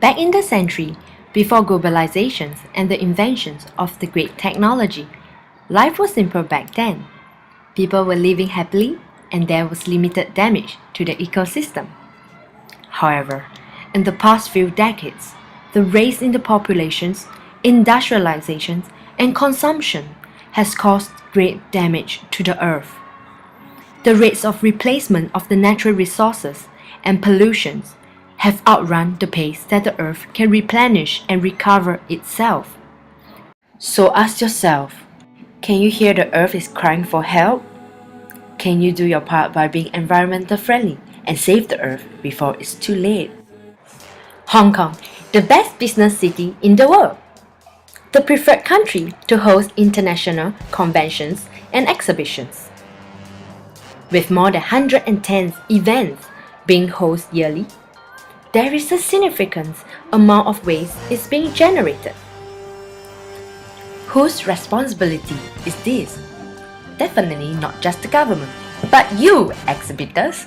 Back in the century, before globalizations and the inventions of the great technology, life was simple back then. People were living happily and there was limited damage to the ecosystem. However, in the past few decades, the rise in the populations, industrializations, and consumption has caused great damage to the earth. The rates of replacement of the natural resources and pollutions have outrun the pace that the earth can replenish and recover itself. So ask yourself, can you hear the earth is crying for help? Can you do your part by being environmental friendly and save the earth before it's too late? Hong Kong, the best business city in the world. The preferred country to host international conventions and exhibitions. With more than 110 events being hosted yearly, there is a significant amount of waste is being generated. Whose responsibility is this? Definitely not just the government, but you, exhibitors.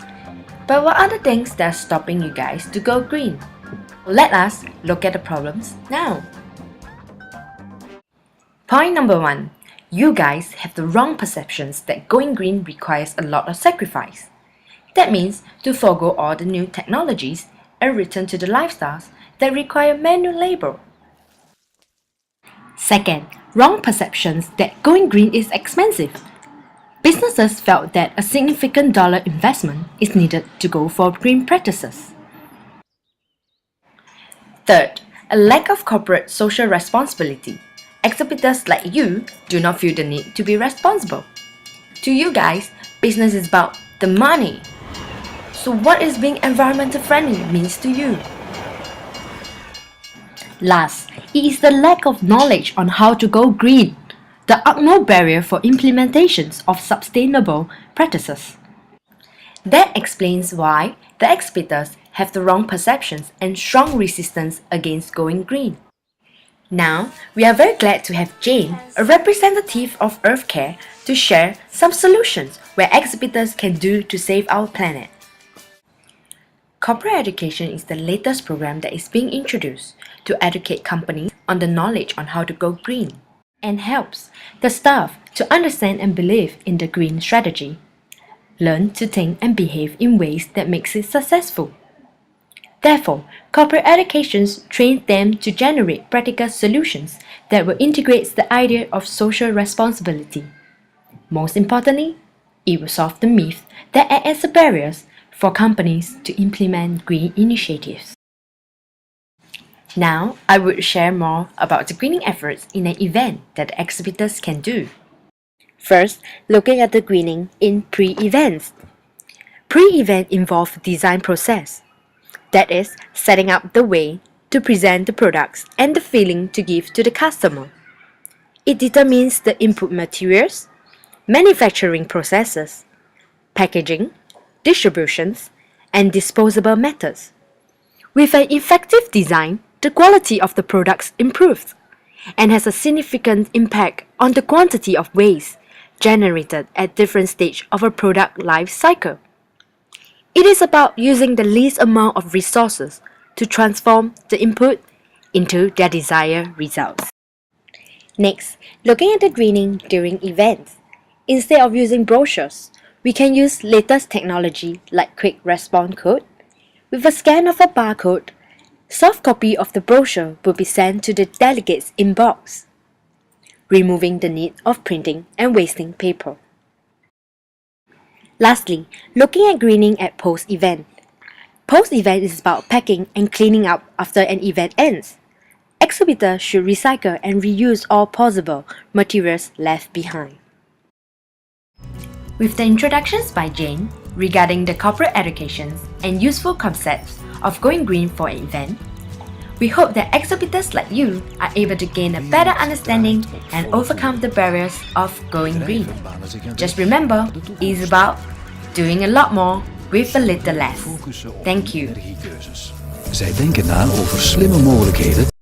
But what are the things that are stopping you guys to go green? Let us look at the problems now. Point number 1. You guys have the wrong perceptions that going green requires a lot of sacrifice. That means to forego all the new technologies and return to the lifestyles that require manual labor. Second, wrong perceptions that going green is expensive. Businesses felt that a significant dollar investment is needed to go for green practices. Third, a lack of corporate social responsibility. Exhibitors like you do not feel the need to be responsible. To you guys, business is about the money. So what is being environmental friendly means to you? Last, it is the lack of knowledge on how to go green, the utmost barrier for implementations of sustainable practices. That explains why the exhibitors have the wrong perceptions and strong resistance against going green. Now, we are very glad to have Jane, a representative of EarthCare, to share some solutions where exhibitors can do to save our planet. Corporate education is the latest program that is being introduced to educate companies on the knowledge on how to go green and helps the staff to understand and believe in the green strategy, learn to think and behave in ways that makes it successful. Therefore, corporate education trains them to generate practical solutions that will integrate the idea of social responsibility. Most importantly, it will solve the myth that act as barriers for companies to implement green initiatives. Now, I would share more about the greening efforts in an event that exhibitors can do. First, looking at the greening in pre-events. Pre-event involve design process. That is, setting up the way to present the products and the feeling to give to the customer. It determines the input materials, manufacturing processes, packaging, distributions, and disposable methods. With an effective design, the quality of the products improves and has a significant impact on the quantity of waste generated at different stages of a product life cycle. It is about using the least amount of resources to transform the input into their desired results. Next, looking at the greening during events. Instead of using brochures, we can use latest technology like quick response code. With a scan of a barcode, soft copy of the brochure will be sent to the delegate's inbox, removing the need of printing and wasting paper. Lastly, looking at greening at post-event. Post-event is about packing and cleaning up after an event ends. Exhibitors should recycle and reuse all possible materials left behind. With the introductions by Jane regarding the corporate educations and useful concepts of going green for an event, we hope that exhibitors like you are able to gain a better understanding and overcome the barriers of going green. Just remember, it is about doing a lot more with a little less. Thank you. Zij denken na over slimme mogelijkheden